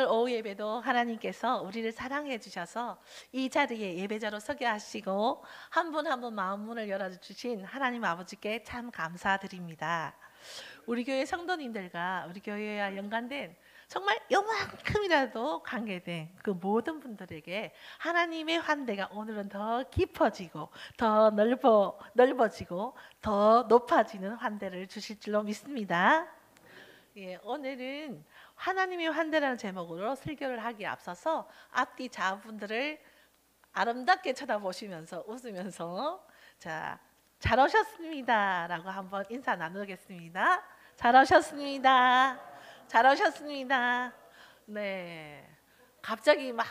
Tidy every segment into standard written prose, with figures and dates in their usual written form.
오후 예배도 하나님께서 우리를 사랑해 주셔서 이 자리에 예배자로 서게 하시고 한 분 한 분 마음 문을 열어주신 하나님 아버지께 참 감사드립니다. 우리 교회 성도님들과 우리 교회와 연관된 정말 요만큼이라도 관계된 그 모든 분들에게 하나님의 환대가 오늘은 더 깊어지고 더 넓어지고 더 높아지는 환대를 주실 줄로 믿습니다. 예, 오늘은 하나님의 환대라는 제목으로 설교를 하기에 앞서서 앞뒤 좌우분들을 아름답게 쳐다보시면서 웃으면서 잘 오셨습니다 라고 한번 인사 나누겠습니다. 잘 오셨습니다. 잘 오셨습니다. 네, 갑자기 막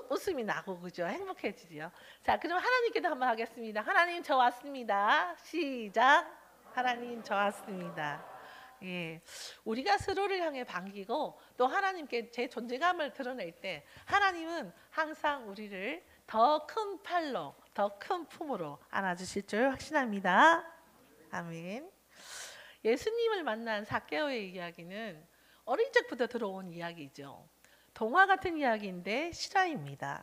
웃음이 나고 그죠? 행복해지죠. 자, 그럼 하나님께도 한번 하겠습니다. 하나님 저 왔습니다. 시작. 하나님 저 왔습니다. 예, 우리가 서로를 향해 반기고 또 하나님께 제 존재감을 드러낼 때 하나님은 항상 우리를 더 큰 팔로 더 큰 품으로 안아주실 줄 확신합니다. 아멘. 예수님을 만난 삭개오의 이야기는 어린 적부터 들어온 이야기죠. 동화 같은 이야기인데 실화입니다.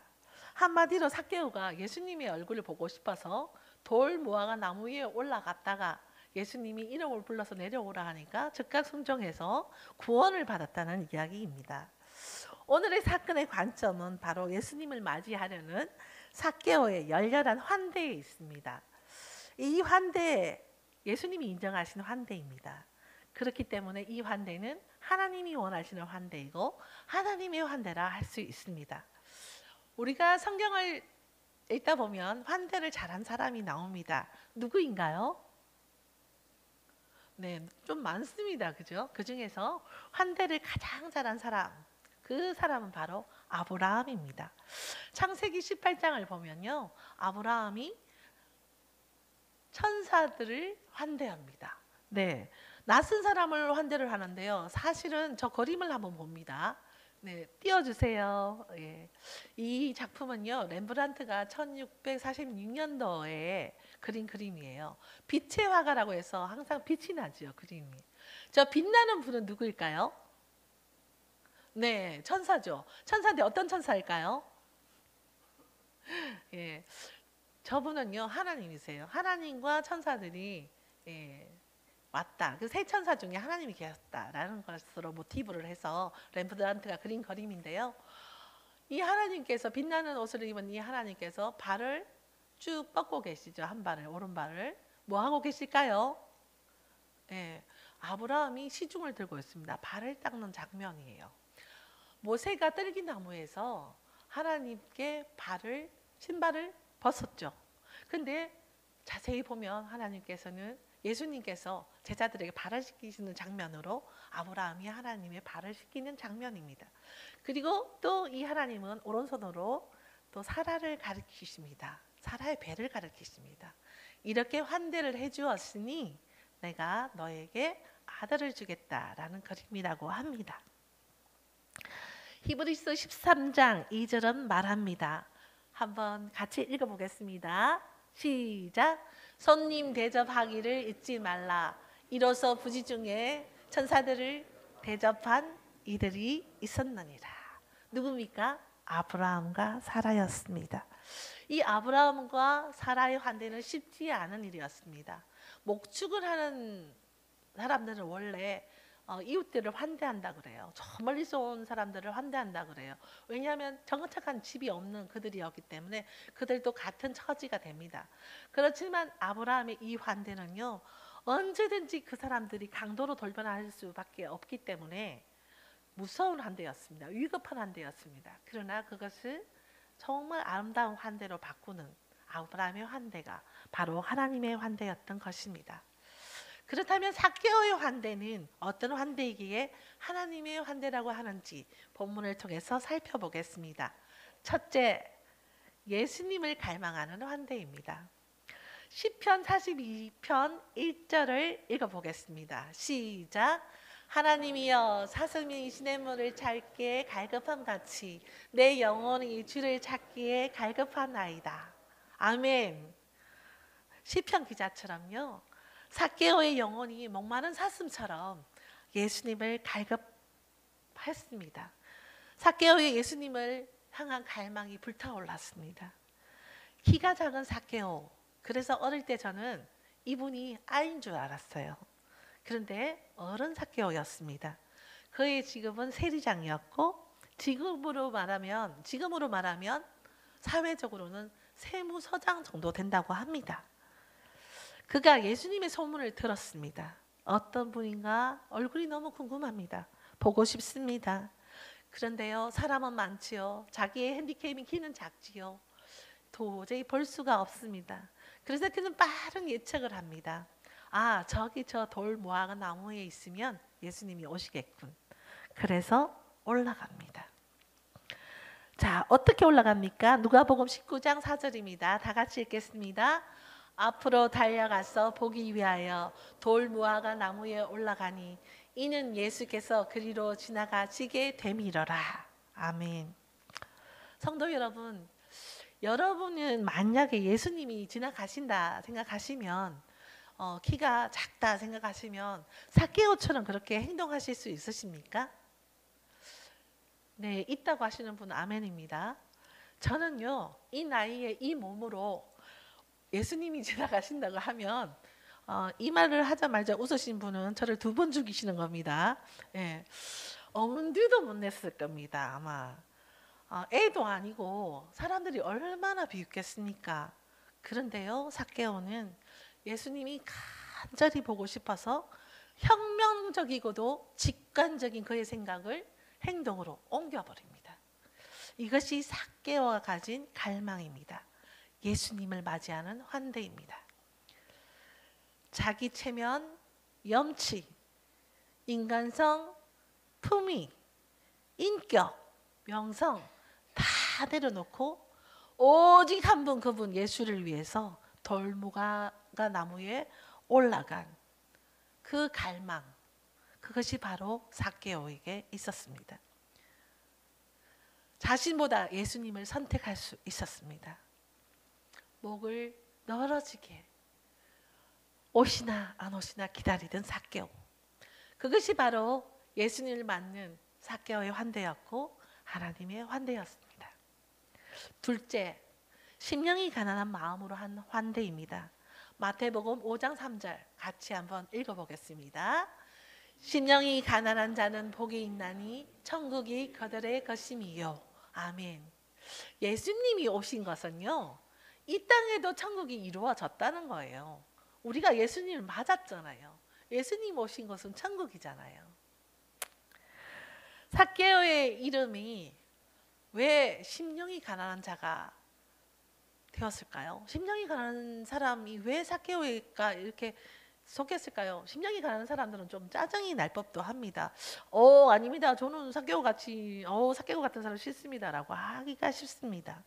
한마디로 삭개오가 예수님의 얼굴을 보고 싶어서 돌 무화과 나무 위에 올라갔다가 예수님이 이름을 불러서 내려오라 하니까 즉각 순종해서 구원을 받았다는 이야기입니다. 오늘의 사건의 관점은 바로 예수님을 맞이하려는 삭개오의 열렬한 환대에 있습니다. 이 환대, 예수님이 인정하시는 환대입니다. 그렇기 때문에 이 환대는 하나님이 원하시는 환대이고 하나님의 환대라 할 수 있습니다. 우리가 성경을 읽다 보면 환대를 잘한 사람이 나옵니다. 누구인가요? 네, 좀 많습니다. 그죠? 그 중에서 환대를 가장 잘한 사람, 그 사람은 바로 아브라함입니다. 창세기 18장을 보면요, 아브라함이 천사들을 환대합니다. 네, 낯선 사람을 환대를 하는데요. 사실은 저 그림을 한번 봅니다. 네, 띄워주세요. 예. 이 작품은요, 렘브란트가 1646년도에 그린 그림이에요. 빛의 화가라고 해서 항상 빛이 나죠, 그림이. 저 빛나는 분은 누구일까요? 네, 천사죠. 천사인데 어떤 천사일까요? 예, 저분은요, 하나님이세요. 하나님과 천사들이 왔다. 그 세 천사 중에 하나님이 계셨다라는 것으로 모티브를 해서 렘브란트가 그린 그림인데요. 이 하나님께서 빛나는 옷을 입은 이 하나님께서 발을 쭉 뻗고 계시죠. 한 발을, 오른발을. 뭐 하고 계실까요? 예, 아브라함이 시중을 들고 있습니다. 발을 닦는 장면이에요. 모세가 떨기나무에서 하나님께 신발을 벗었죠. 근데 자세히 보면 하나님께서는 예수님께서 제자들에게 발을 씻기시는 장면으로 아브라함이 하나님의 발을 씻기는 장면입니다. 그리고 또 이 하나님은 오른손으로 또 사라를 가리키십니다. 사라의 배를 가리키십니다. 이렇게 환대를 해주었으니 내가 너에게 아들을 주겠다라는 그림이라고 합니다. 히브리서 13장 2절은 말합니다. 한번 같이 읽어보겠습니다. 시작. 손님 대접하기를 잊지 말라. 이로써 부지 중에 천사들을 대접한 이들이 있었느니라. 누굽니까? 아브라함과 사라였습니다. 이 아브라함과 사라의 환대는 쉽지 않은 일이었습니다. 목축을 하는 사람들은 원래 이웃들을 환대한다 그래요. 저 멀리서 온 사람들을 환대한다 그래요. 왜냐하면 정착한 집이 없는 그들이었기 때문에 그들도 같은 처지가 됩니다. 그렇지만 아브라함의 이 환대는요, 언제든지 그 사람들이 강도로 돌변할 수밖에 없기 때문에 무서운 환대였습니다. 위급한 환대였습니다. 그러나 그것을 정말 아름다운 환대로 바꾸는 아브라함의 환대가 바로 하나님의 환대였던 것입니다. 그렇다면 삭개오의 환대는 어떤 환대이기에 하나님의 환대라고 하는지 본문을 통해서 살펴보겠습니다. 첫째, 예수님을 갈망하는 환대입니다. 시편 42편 1절을 읽어보겠습니다. 시작. 하나님이여 사슴이 시냇물을 찾기에 갈급함 같이 내 영혼이 주를 찾기에 갈급하나이다. 아멘. 시편 기자처럼요, 삭개오의 영혼이 목마른 사슴처럼 예수님을 갈급했습니다. 삭개오의 예수님을 향한 갈망이 불타올랐습니다. 키가 작은 삭개오. 그래서 어릴 때 저는 이분이 아이인 줄 알았어요. 그런데 어른 삭개오였습니다. 그의 직업은 세리장이었고 지금으로 말하면 사회적으로는 세무서장 정도 된다고 합니다. 그가 예수님의 소문을 들었습니다. 어떤 분인가 얼굴이 너무 궁금합니다. 보고 싶습니다. 그런데요, 사람은 많지요. 자기의 핸디캡이 키는 작지요. 도저히 볼 수가 없습니다. 그래서 그는 빠른 예측을 합니다. 아, 저기 저 돌 모아가 나무에 있으면 예수님이 오시겠군. 그래서 올라갑니다. 자, 어떻게 올라갑니까? 누가복음 19장 4절입니다. 다 같이 읽겠습니다. 앞으로 달려가서 보기 위하여 돌 무화과 나무에 올라가니 이는 예수께서 그리로 지나가시게 되밀어라. 아멘. 성도 여러분, 여러분은 만약에 예수님이 지나가신다 생각하시면 키가 작다 생각하시면 삭개오처럼 그렇게 행동하실 수 있으십니까? 네, 있다고 하시는 분은 아멘입니다. 저는요, 이 나이에 이 몸으로 예수님이 지나가신다고 하면 이 말을 하자마자 웃으신 분은 저를 2번 죽이시는 겁니다. 예, 엄두도 못 냈을 겁니다. 아마 애도 아니고 사람들이 얼마나 비웃겠습니까? 그런데요, 삭개오는 예수님이 간절히 보고 싶어서 혁명적이고도 직관적인 그의 생각을 행동으로 옮겨버립니다. 이것이 삭개오가 가진 갈망입니다. 예수님을 맞이하는 환대입니다. 자기 체면, 염치, 인간성, 품위, 인격, 명성 다 내려놓고 오직 한 분, 그분 예수를 위해서 돌무화과 나무에 올라간 그 갈망, 그것이 바로 삭개오에게 있었습니다. 자신보다 예수님을 선택할 수 있었습니다. 목을 늘어지게 오시나 안 오시나 기다리던 삭개오. 그것이 바로 예수님을 맞는 삭개오의 환대였고 하나님의 환대였습니다. 둘째, 심령이 가난한 마음으로 한 환대입니다. 마태복음 5장 3절 같이 한번 읽어보겠습니다. 심령이 가난한 자는 복이 있나니 천국이 그들의 것임이요. 아멘. 예수님이 오신 것은요, 이 땅에도 천국이 이루어졌다는 거예요. 우리가 예수님을 맞았잖아요. 예수님 오신 것은 천국이잖아요. 삭개오의 이름이 왜 심령이 가난한 자가 되었을까요? 심령이 가난한 사람이 왜 삭개오가 이렇게 속했을까요? 심령이 가난한 사람들은 좀 짜증이 날 법도 합니다. 아닙니다. 저는 삭개오 같은 사람 싫습니다라고 하기가 쉽습니다.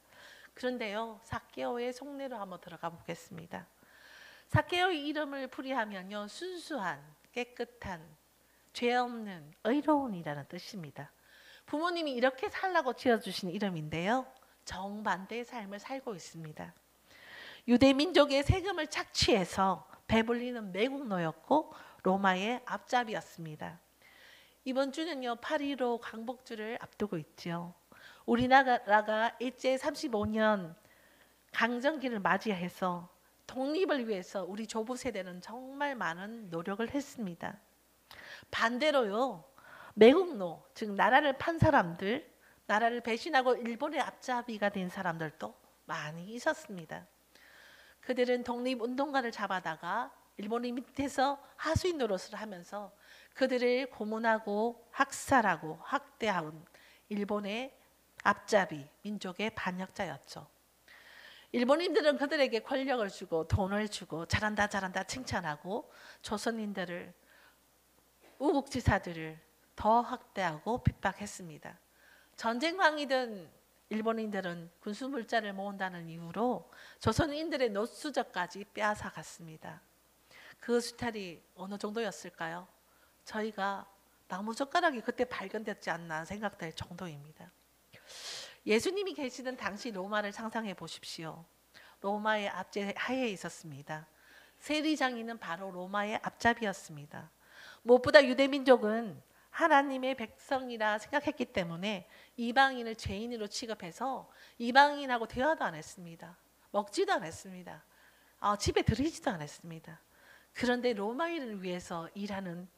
그런데요, 삭개오의 속내로 한번 들어가 보겠습니다. 삭개오의 이름을 풀이하면요, 순수한, 깨끗한, 죄 없는, 의로운이라는 뜻입니다. 부모님이 이렇게 살라고 지어주신 이름인데요, 정반대의 삶을 살고 있습니다. 유대 민족의 세금을 착취해서 배불리는 매국노였고 로마의 앞잡이였습니다. 이번 주는요, 8.15 광복주를 앞두고 있죠. 우리나라가 일제 35년 강점기를 맞이해서 독립을 위해서 우리 조부 세대는 정말 많은 노력을 했습니다. 반대로요, 매국노, 즉 나라를 판 사람들, 나라를 배신하고 일본의 앞잡이가 된 사람들도 많이 있었습니다. 그들은 독립운동가를 잡아다가 일본의 밑에서 하수인 노릇을 하면서 그들을 고문하고 학살하고 학대한 일본의 앞잡이 민족의 반역자였죠. 일본인들은 그들에게 권력을 주고 돈을 주고 잘한다 잘한다 칭찬하고 조선인들을, 우국지사들을 더 학대하고 핍박했습니다. 전쟁광이든 일본인들은 군수물자를 모은다는 이유로 조선인들의 노수저까지 빼앗아갔습니다. 그 수탈이 어느 정도였을까요? 저희가 나무젓가락이 그때 발견됐지 않나 생각될 정도입니다. 예수님이 계시던 당시 로마를 상상해 보십시오. 로마의 압제하에 있었습니다. 세리장이는 바로 로마의 앞잡이였습니다. 무엇보다 유대민족은 하나님의 백성이라 생각했기 때문에 이방인을 죄인으로 취급해서 이방인하고 대화도 안 했습니다. 먹지도 않았습니다. 집에 들이지도 않았습니다. 그런데 로마인을 위해서 일하는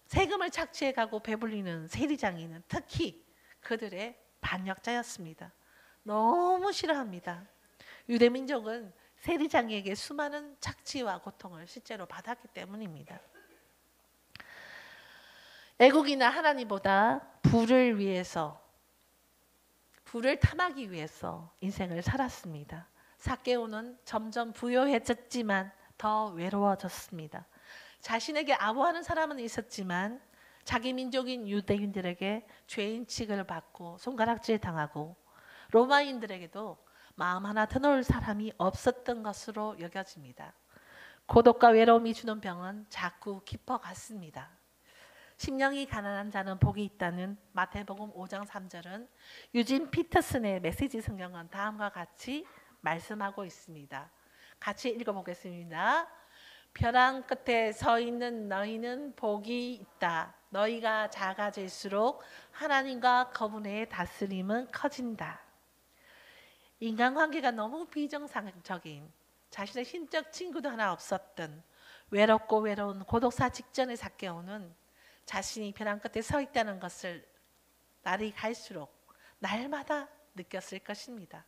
세금을 착취해가고 배불리는 세리장인은 특히 그들의 반역자였습니다. 너무 싫어합니다. 유대민족은 세리장에게 수많은 착취와 고통을 실제로 받았기 때문입니다. 애국이나 하나님보다 부를 위해서, 부를 탐하기 위해서 인생을 살았습니다. 삭개오는 점점 부유해졌지만 더 외로워졌습니다. 자신에게 아부하는 사람은 있었지만 자기 민족인 유대인들에게 죄인 취급을 받고 손가락질 당하고 로마인들에게도 마음 하나 터놓을 사람이 없었던 것으로 여겨집니다. 고독과 외로움이 주는 병은 자꾸 깊어갔습니다. 심령이 가난한 자는 복이 있다는 마태복음 5장 3절은 유진 피터슨의 메시지 성경은 다음과 같이 말씀하고 있습니다. 같이 읽어보겠습니다. 벼랑 끝에 서 있는 너희는 복이 있다. 너희가 작아질수록 하나님과 그분의 다스림은 커진다. 인간관계가 너무 비정상적인, 자신의 신적 친구도 하나 없었던 외롭고 외로운 고독사 직전의 삭개오는 자신이 벼랑 끝에 서 있다는 것을 날이 갈수록 날마다 느꼈을 것입니다.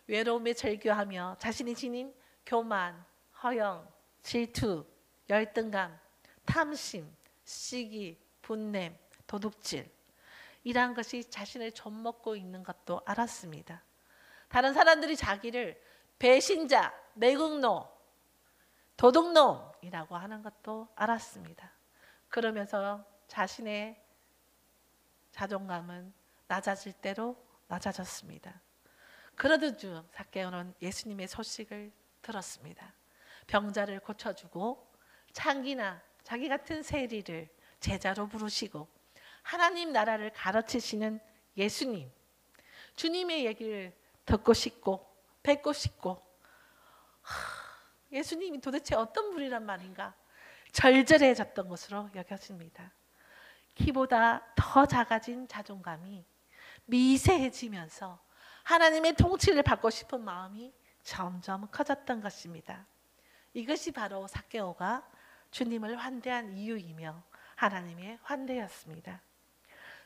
외로움에 절규하며 자신이 지닌 교만, 허영, 질투, 열등감, 탐심, 시기, 분냄, 도둑질, 이러한 것이 자신을 좀먹고 있는 것도 알았습니다. 다른 사람들이 자기를 배신자, 내국노, 도둑놈이라고 하는 것도 알았습니다. 그러면서 자신의 자존감은 낮아질 대로 낮아졌습니다. 그러던 중 삭개오는 예수님의 소식을 들었습니다. 병자를 고쳐주고 창기나 자기 같은 세리를 제자로 부르시고 하나님 나라를 가르치시는 예수님, 주님의 얘기를 듣고 싶고 뵙고 싶고, 예수님이 도대체 어떤 분이란 말인가 절절해졌던 것으로 여겨집니다. 키보다 더 작아진 자존감이 미세해지면서 하나님의 통치를 받고 싶은 마음이 점점 커졌던 것입니다. 이것이 바로 삭개오가 주님을 환대한 이유이며 하나님의 환대였습니다.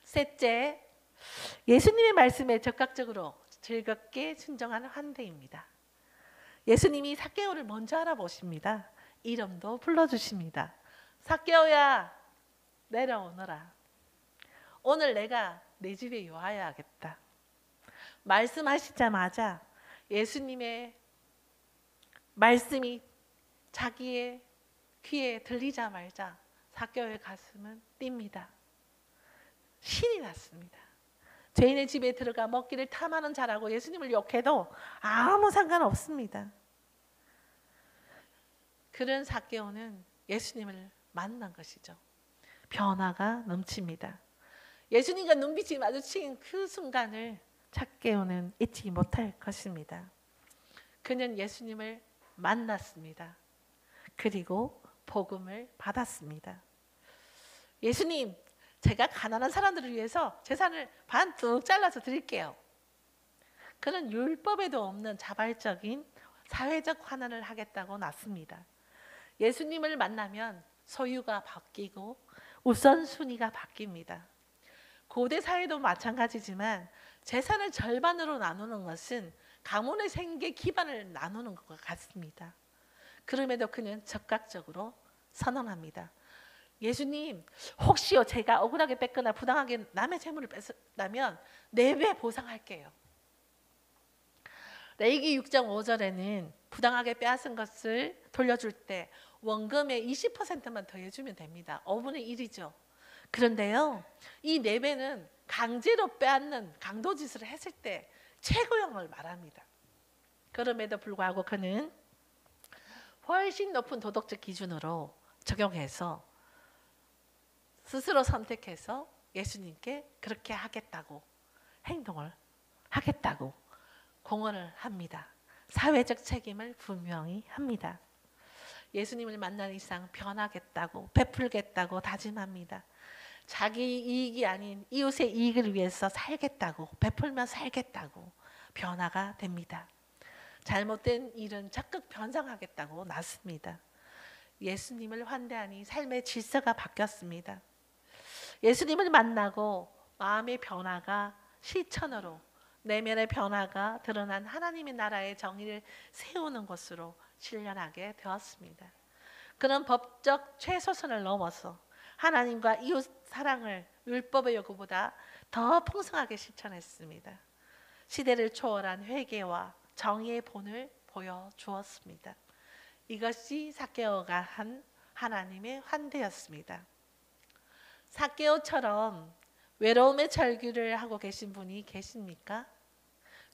셋째, 예수님의 말씀에 적극적으로 즐겁게 순종하는 환대입니다. 예수님이 삭개오를 먼저 알아보십니다. 이름도 불러주십니다. 삭개오야, 내려오너라. 오늘 내가 내 집에 요하여야겠다. 말씀하시자마자 예수님의 말씀이 자기의 귀에 들리자마자 삭개오의 가슴은 뜁니다. 신이 났습니다. 죄인의 집에 들어가 먹기를 탐하는 자라고 예수님을 욕해도 아무 상관없습니다. 그런 삭개오는 예수님을 만난 것이죠. 변화가 넘칩니다. 예수님과 눈빛이 마주친 그 순간을 삭개오는 잊지 못할 것입니다. 그는 예수님을 만났습니다. 그리고 복음을 받았습니다. 예수님, 제가 가난한 사람들을 위해서 재산을 반뚝 잘라서 드릴게요. 그는 율법에도 없는 자발적인 사회적 환원을 하겠다고 났습니다. 예수님을 만나면 소유가 바뀌고 우선순위가 바뀝니다. 고대 사회도 마찬가지지만 재산을 절반으로 나누는 것은 가문의 생계 기반을 나누는 것과 같습니다. 그럼에도 그는 적극적으로 선언합니다. 예수님, 혹시요 제가 억울하게 뺏거나 부당하게 남의 재물을 뺏었다면 4배 보상할게요. 레위기 6장 5절에는 부당하게 빼앗은 것을 돌려줄 때 원금의 20%만 더해주면 됩니다. 5분의 1이죠. 그런데요, 이 4배는 강제로 빼앗는 강도짓을 했을 때 최고형을 말합니다. 그럼에도 불구하고 그는 훨씬 높은 도덕적 기준으로 적용해서 스스로 선택해서 예수님께 그렇게 하겠다고, 행동을 하겠다고 공언을 합니다. 사회적 책임을 분명히 합니다. 예수님을 만난 이상 변하겠다고, 베풀겠다고 다짐합니다. 자기 이익이 아닌 이웃의 이익을 위해서 살겠다고, 베풀며 살겠다고 변화가 됩니다. 잘못된 일은 적극 변상하겠다고 났습니다. 예수님을 환대하니 삶의 질서가 바뀌었습니다. 예수님을 만나고 마음의 변화가 실천으로, 내면의 변화가 드러난 하나님의 나라의 정의를 세우는 것으로 실현하게 되었습니다. 그런 법적 최소선을 넘어서 하나님과 이웃 사랑을 율법의 요구보다 더 풍성하게 실천했습니다. 시대를 초월한 회개와 정의의 본을 보여주었습니다. 이것이 삭개오가 한 하나님의 환대였습니다. 삭개오처럼 외로움의 절규를 하고 계신 분이 계십니까?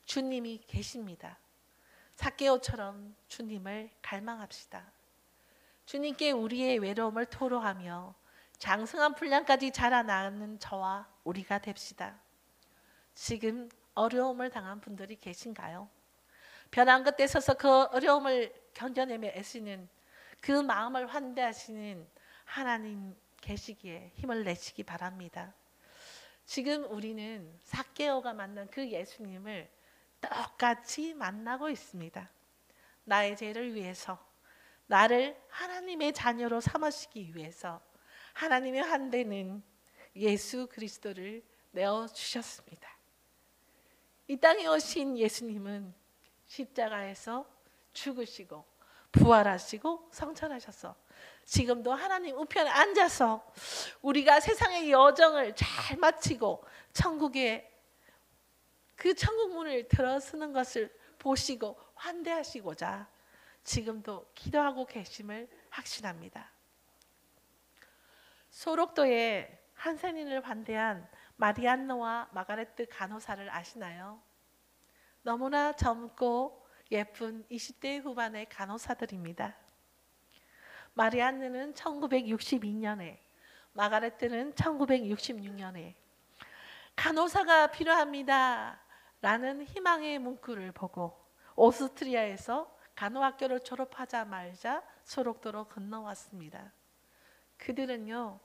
주님이 계십니다. 삭개오처럼 주님을 갈망합시다. 주님께 우리의 외로움을 토로하며 장성한 분량까지 자라나는 저와 우리가 됩시다. 지금 어려움을 당한 분들이 계신가요? 벼랑 끝에 서서 그 어려움을 견뎌내며 애쓰는 그 마음을 환대하시는 하나님 계시기에 힘을 내시기 바랍니다. 지금 우리는 삭개오가 만난 그 예수님을 똑같이 만나고 있습니다. 나의 죄를 위해서, 나를 하나님의 자녀로 삼으시기 위해서 하나님의 환대는 예수 그리스도를 내어주셨습니다. 이 땅에 오신 예수님은 십자가에서 죽으시고 부활하시고 성천하셔서 지금도 하나님 우편에 앉아서 우리가 세상의 여정을 잘 마치고 천국의 그 천국 문을 들어서는 것을 보시고 환대하시고자 지금도 기도하고 계심을 확신합니다. 소록도에 한센인을 환대한 마리안느와 마가레트 간호사를 아시나요? 너무나 젊고 예쁜 20대 후반의 간호사들입니다. 마리안느는 1962년에, 마가레트는 1966년에 간호사가 필요합니다 라는 희망의 문구를 보고 오스트리아에서 간호학교를 졸업하자마자 소록도로 건너왔습니다. 그들은요,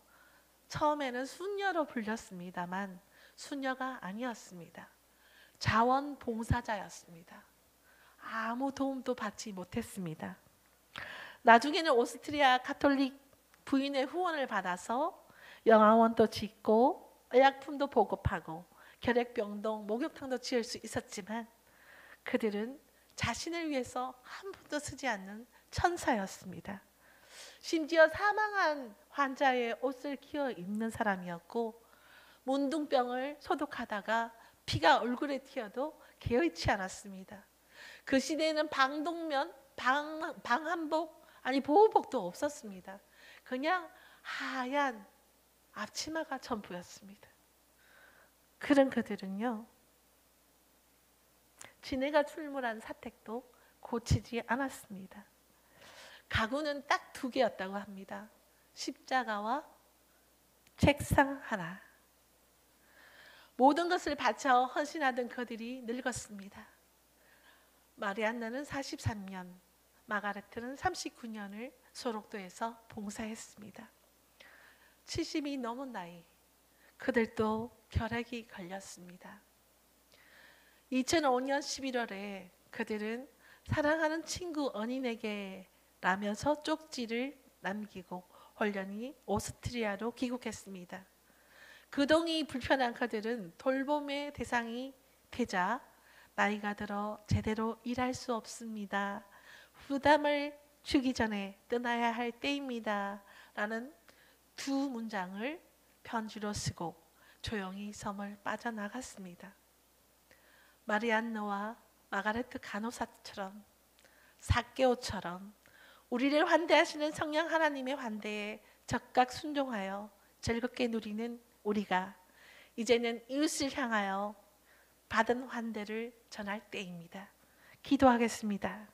처음에는 수녀로 불렸습니다만 수녀가 아니었습니다. 자원봉사자였습니다. 아무 도움도 받지 못했습니다. 나중에는 오스트리아 가톨릭 부인의 후원을 받아서 영화원도 짓고 의약품도 보급하고 결핵병동, 목욕탕도 지을 수 있었지만 그들은 자신을 위해서 한 푼도 쓰지 않는 천사였습니다. 심지어 사망한 환자의 옷을 끼워 입는 사람이었고 문둥병을 소독하다가 피가 얼굴에 튀어도 개의치 않았습니다. 그 시대에는 방독면, 방한복, 아니 보호복도 없었습니다. 그냥 하얀 앞치마가 전부였습니다. 그런 그들은요, 지네가 출몰한 사택도 고치지 않았습니다. 가구는 딱 2개였다고 합니다. 십자가와 책상 하나. 모든 것을 바쳐 헌신하던 그들이 늙었습니다. 마리안느는 43년, 마가레트는 39년을 소록도에서 봉사했습니다. 70이 넘은 나이, 그들도 결핵이 걸렸습니다. 2005년 11월에 그들은 사랑하는 친구 언인에게 라면서 쪽지를 남기고 홀연히 오스트리아로 귀국했습니다. 그동이 불편한 그들은 돌봄의 대상이 되자 나이가 들어 제대로 일할 수 없습니다. 부담을 주기 전에 떠나야 할 때입니다. 라는 2 문장을 편지로 쓰고 조용히 섬을 빠져나갔습니다. 마리안느와 마가레트 간호사처럼 삭개오처럼 우리를 환대하시는 성령 하나님의 환대에 적극 순종하여 즐겁게 누리는 우리가 이제는 이웃을 향하여 받은 환대를 전할 때입니다. 기도하겠습니다.